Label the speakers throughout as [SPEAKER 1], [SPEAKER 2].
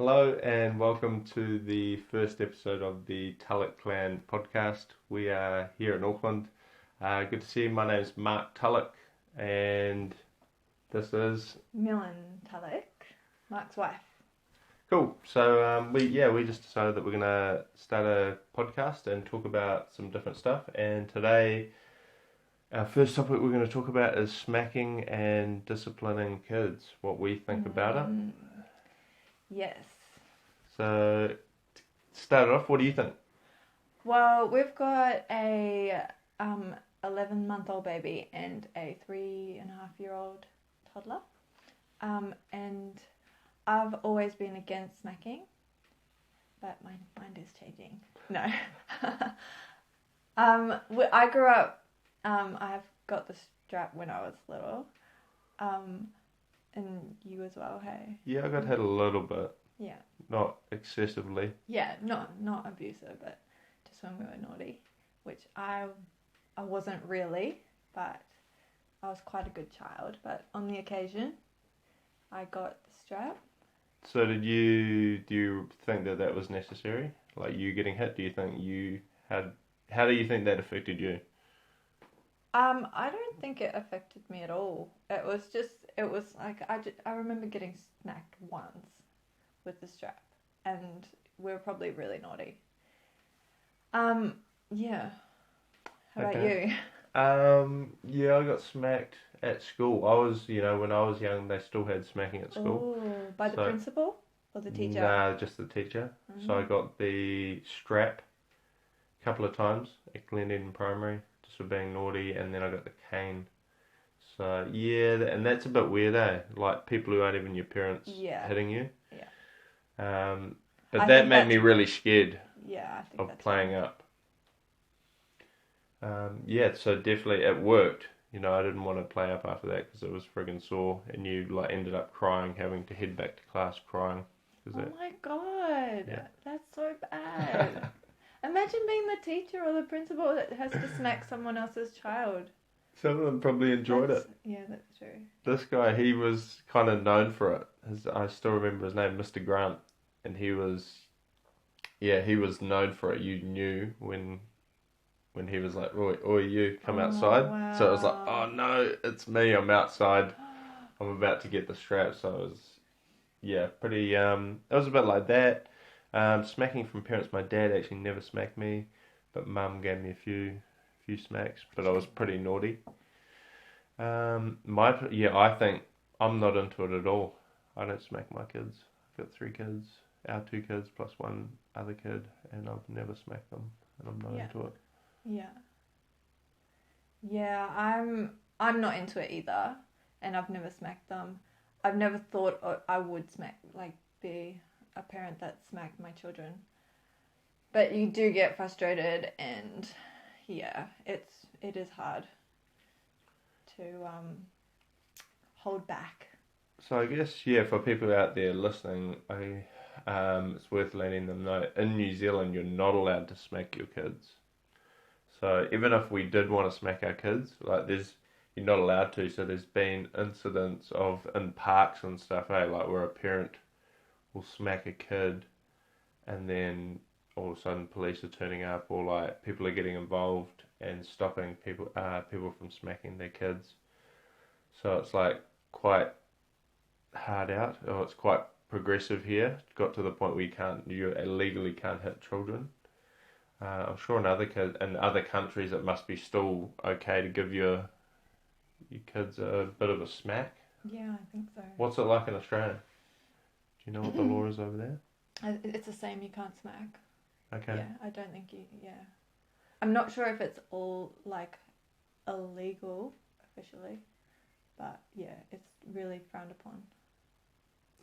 [SPEAKER 1] Hello and welcome to the first episode of the Tulloch Clan podcast. We are here in Auckland. Good to see you. My name's Mark Tulloch and this is
[SPEAKER 2] Milyn Tulloch, Mark's wife.
[SPEAKER 1] cool. So we just decided that we're gonna start a podcast and talk about some different stuff. And today, our first topic we're going to talk about is smacking and disciplining kids. What we think about it.
[SPEAKER 2] Yes.
[SPEAKER 1] So, to start off, what do you think?
[SPEAKER 2] Well, we've got a 11-month-old baby and a 3.5-year-old toddler. And I've always been against smacking, but my mind is changing. No. I grew up, I've got the strap when I was little. And you as well, hey?
[SPEAKER 1] Yeah, I got hit a little bit.
[SPEAKER 2] Yeah.
[SPEAKER 1] Not excessively.
[SPEAKER 2] Yeah, not abusive, but just when we were naughty, which I wasn't really, but I was quite a good child. But on the occasion, I got the strap.
[SPEAKER 1] So do you think that was necessary? Like you getting hit, do you think how do you think that affected you?
[SPEAKER 2] I don't think it affected me at all. It was like I remember getting smacked once with the strap, and we were probably really naughty. Yeah. How about you?
[SPEAKER 1] Yeah, I got smacked at school. I was, when I was young, they still had smacking at school.
[SPEAKER 2] Oh, by the principal or the teacher?
[SPEAKER 1] Nah, just the teacher. Mm-hmm. So I got the strap a couple of times at Glen Primary, just for being naughty, and then I got the cane. So yeah, and that's a bit weird, eh? Like people who aren't even your parents hitting you.
[SPEAKER 2] Yeah.
[SPEAKER 1] But that made me really scared.
[SPEAKER 2] Yeah, I think
[SPEAKER 1] of
[SPEAKER 2] that's
[SPEAKER 1] playing
[SPEAKER 2] right.
[SPEAKER 1] up. Yeah, so definitely it worked. I didn't want to play up after that because it was friggin' sore, and you ended up crying, having to head back to class crying.
[SPEAKER 2] My god,
[SPEAKER 1] yeah.
[SPEAKER 2] That's so bad. Imagine being the teacher or the principal that has to smack someone else's child.
[SPEAKER 1] Some of them probably enjoyed it.
[SPEAKER 2] Yeah, that's true.
[SPEAKER 1] This guy, he was kind of known for it. I still remember his name, Mr. Grant, and he was known for it. You knew when he was like, oi, you, come outside.
[SPEAKER 2] Wow.
[SPEAKER 1] So it was like, oh no, it's me, I'm outside. I'm about to get the strap. So it was, pretty, it was a bit like that. Smacking from parents, my dad actually never smacked me, but mum gave me a few smacks, but I was pretty naughty. I think I'm not into it at all. I don't smack my kids. I've got 3 kids, our 2 kids plus 1 other kid, and I've never smacked them, and I'm not into it.
[SPEAKER 2] Yeah, I'm not into it either, and I've never smacked them. I've never thought I would be a parent that smacked my children. But you do get frustrated, and yeah, it is hard to hold back.
[SPEAKER 1] So I guess, for people out there listening, it's worth letting them know, in New Zealand you're not allowed to smack your kids. So even if we did want to smack our kids, you're not allowed to. So there's been incidents in parks and stuff, where a parent will smack a kid, and then all of a sudden police are turning up, or people are getting involved and stopping people from smacking their kids. So it's quite hard out, or it's quite progressive here. It's got to the point where you illegally can't hit children. I'm sure in other countries it must be still okay to give your kids a bit of a smack.
[SPEAKER 2] Yeah, I think so.
[SPEAKER 1] What's it like in Australia? Do you know what the law is over there?
[SPEAKER 2] It's the same, you can't smack.
[SPEAKER 1] Okay.
[SPEAKER 2] Yeah, I don't think I'm not sure if it's all illegal officially, but yeah, it's really frowned upon.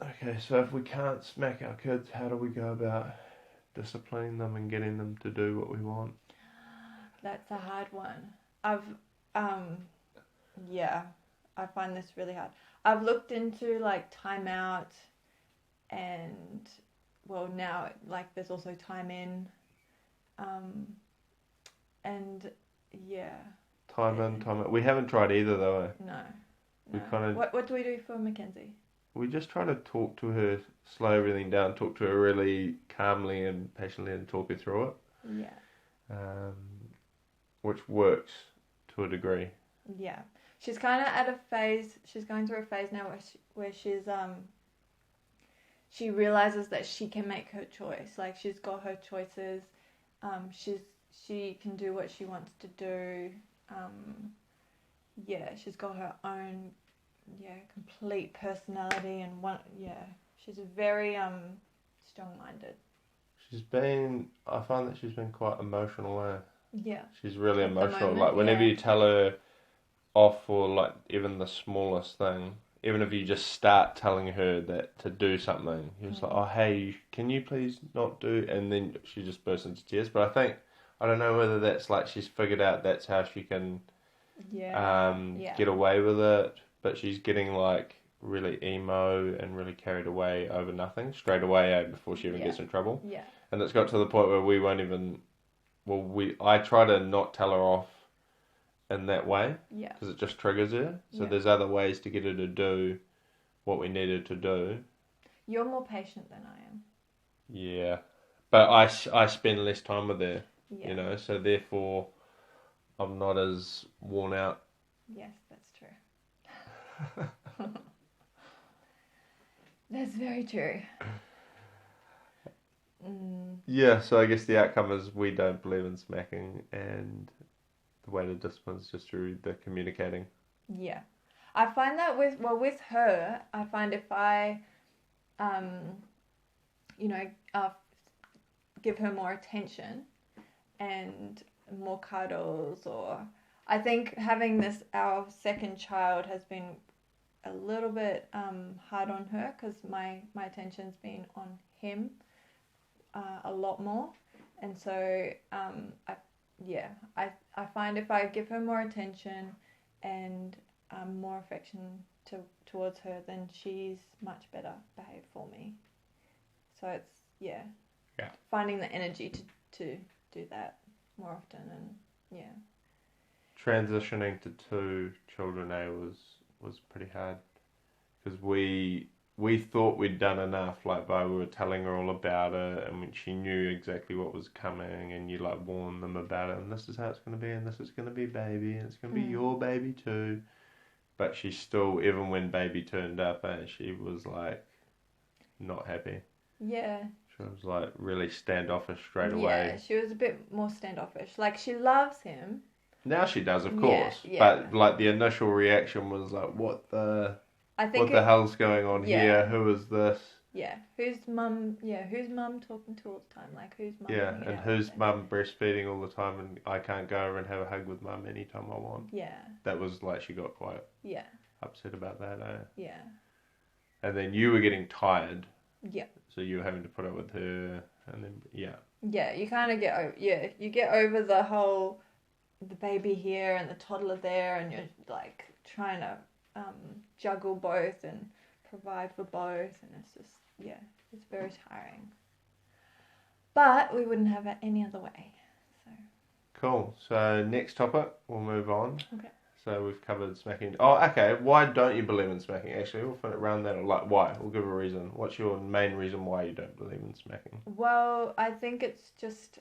[SPEAKER 1] Okay, so if we can't smack our kids, how do we go about disciplining them and getting them to do what we want?
[SPEAKER 2] That's a hard one. I find this really hard. I've looked into timeout, and now there's also time in, and yeah.
[SPEAKER 1] Time in, time out. We haven't tried either though.
[SPEAKER 2] No.
[SPEAKER 1] We kind of.
[SPEAKER 2] What do we do for Mackenzie?
[SPEAKER 1] we just try to talk to her, slow everything down, talk to her really calmly and patiently, and talk her through it.
[SPEAKER 2] Yeah.
[SPEAKER 1] Which works to a degree.
[SPEAKER 2] Yeah. She's kind of at a phase. She's going through a phase now where she's she realizes that she can make her choice. Like, she's got her choices. She can do what she wants to do. She's got her own complete personality and she's very strong-minded.
[SPEAKER 1] I find that she's been quite emotional.
[SPEAKER 2] Yeah.
[SPEAKER 1] She's really emotional.
[SPEAKER 2] Moment,
[SPEAKER 1] like whenever you tell her off for like even the smallest thing, even if you just start telling her that to do something, you're just like, oh hey, can you please not do? And then she just bursts into tears. But I don't know whether that's like she's figured out that's how she can get away with it. But she's getting like really emo and really carried away over nothing straight away before she even gets in trouble.
[SPEAKER 2] Yeah.
[SPEAKER 1] And it's got to the point where we won't even. I try to not tell her off in that way.
[SPEAKER 2] Yeah.
[SPEAKER 1] Because it just triggers her. So there's other ways to get her to do what we need her to do.
[SPEAKER 2] You're more patient than I am.
[SPEAKER 1] Yeah. But I spend less time with her.
[SPEAKER 2] Yeah.
[SPEAKER 1] You know, so therefore I'm not as worn out.
[SPEAKER 2] Yes, that's true. That's very true.
[SPEAKER 1] Yeah, so I guess the outcome is we don't believe in smacking, and the way to discipline is just through the communicating.
[SPEAKER 2] Yeah. I find that with her, I find if I, give her more attention and more cuddles, or I think having our second child has been a little bit hard on her because my attention's been on him a lot more, and so I find if I give her more attention and more affection towards her, then she's much better behaved for me. So it's finding the energy to do that more often, and
[SPEAKER 1] transitioning to 2 children was pretty hard because we thought we'd done enough, like we were telling her all about it, and she knew exactly what was coming, and you like warn them about it, and this is how it's going to be, and this is going to be baby, and it's going to be your baby too. But she still, even when baby turned up, she was like not happy.
[SPEAKER 2] Yeah.
[SPEAKER 1] She was like really standoffish straight away.
[SPEAKER 2] Yeah, she was a bit more standoffish. Like, she loves him.
[SPEAKER 1] Now she does, of course. But like the initial reaction was like, what the hell's going on here? Who is this?
[SPEAKER 2] Yeah. Who's mum talking to all the time? Like, who's mum?
[SPEAKER 1] Yeah, and who's mum breastfeeding all the time, and I can't go over and have a hug with mum anytime I want.
[SPEAKER 2] Yeah.
[SPEAKER 1] That was like, she got quite upset about that,
[SPEAKER 2] Yeah.
[SPEAKER 1] And then you were getting tired.
[SPEAKER 2] Yeah.
[SPEAKER 1] So you were having to put up with her, and then
[SPEAKER 2] Yeah, you kind of get over the whole, the baby here and the toddler there, and you're like trying to juggle both and provide for both, and it's just it's very tiring. But we wouldn't have it any other way. So
[SPEAKER 1] cool. So next topic, we'll move on.
[SPEAKER 2] Okay.
[SPEAKER 1] So we've covered smacking. Oh, okay. Why don't you believe in smacking? Actually, we'll put it around that. Like, why? We'll give a reason. What's your main reason why you don't believe in smacking?
[SPEAKER 2] Well, I think it's just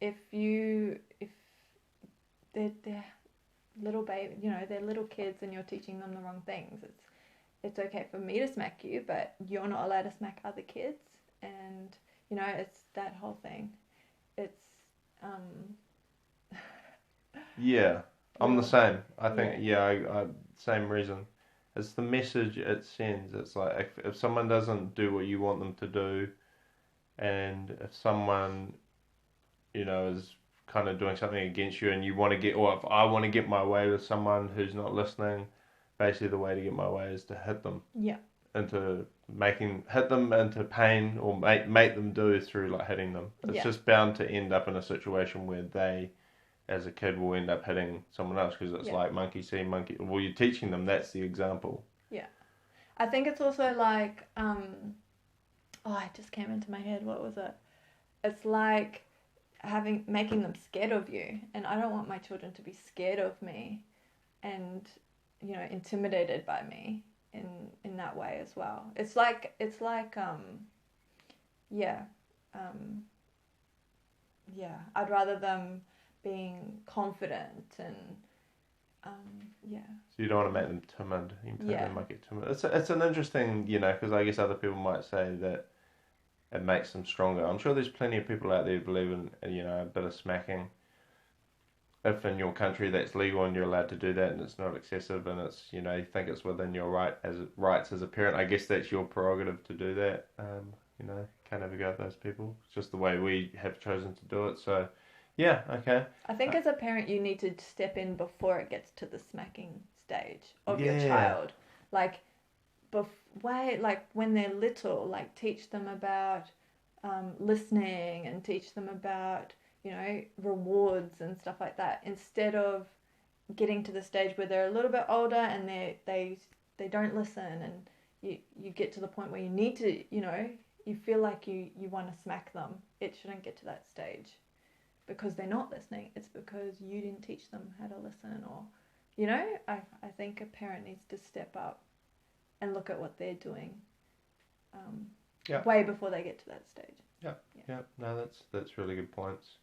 [SPEAKER 2] if they're little baby, they're little kids, and you're teaching them the wrong things. It's okay for me to smack you, but you're not allowed to smack other kids, and it's that whole thing. It's
[SPEAKER 1] Yeah. I'm the same. I think, I same reason. It's the message it sends. It's like, if someone doesn't do what you want them to do, and if someone, is kind of doing something against you, and you want to get, or if I want to get my way with someone who's not listening, basically the way to get my way is to hit them.
[SPEAKER 2] Yeah.
[SPEAKER 1] Hit them into pain, or make them do through like hitting them. It's just bound to end up in a situation where they, as a kid, will end up hitting someone else, because it's like monkey see, monkey. Well, you're teaching them, that's the example. Yeah.
[SPEAKER 2] I think it's also like, it just came into my head. What was it? It's like making them scared of you. And I don't want my children to be scared of me and, intimidated by me. in that way as well. It's like yeah, yeah. I'd rather them being confident and yeah.
[SPEAKER 1] So you don't want to make them timid. You think
[SPEAKER 2] Yeah.
[SPEAKER 1] they might get timid. It's an interesting, because I guess other people might say that it makes them stronger. I'm sure there's plenty of people out there who believe in, a bit of smacking. If in your country that's legal and you're allowed to do that and it's not excessive and it's, you think it's within your rights as a parent, I guess that's your prerogative to do that. Can't ever go with those people. It's just the way we have chosen to do it. So, yeah, okay.
[SPEAKER 2] I think as a parent, you need to step in before it gets to the smacking stage of your
[SPEAKER 1] Yeah.
[SPEAKER 2] child. Like, like when they're little, like teach them about listening and teach them about, rewards and stuff like that, instead of getting to the stage where they're a little bit older and they don't listen, and you get to the point where you need to, you feel like you want to smack them. It shouldn't get to that stage because they're not listening. It's because you didn't teach them how to listen, or I think a parent needs to step up and look at what they're doing way before they get to that stage.
[SPEAKER 1] Yeah. No, that's really good points.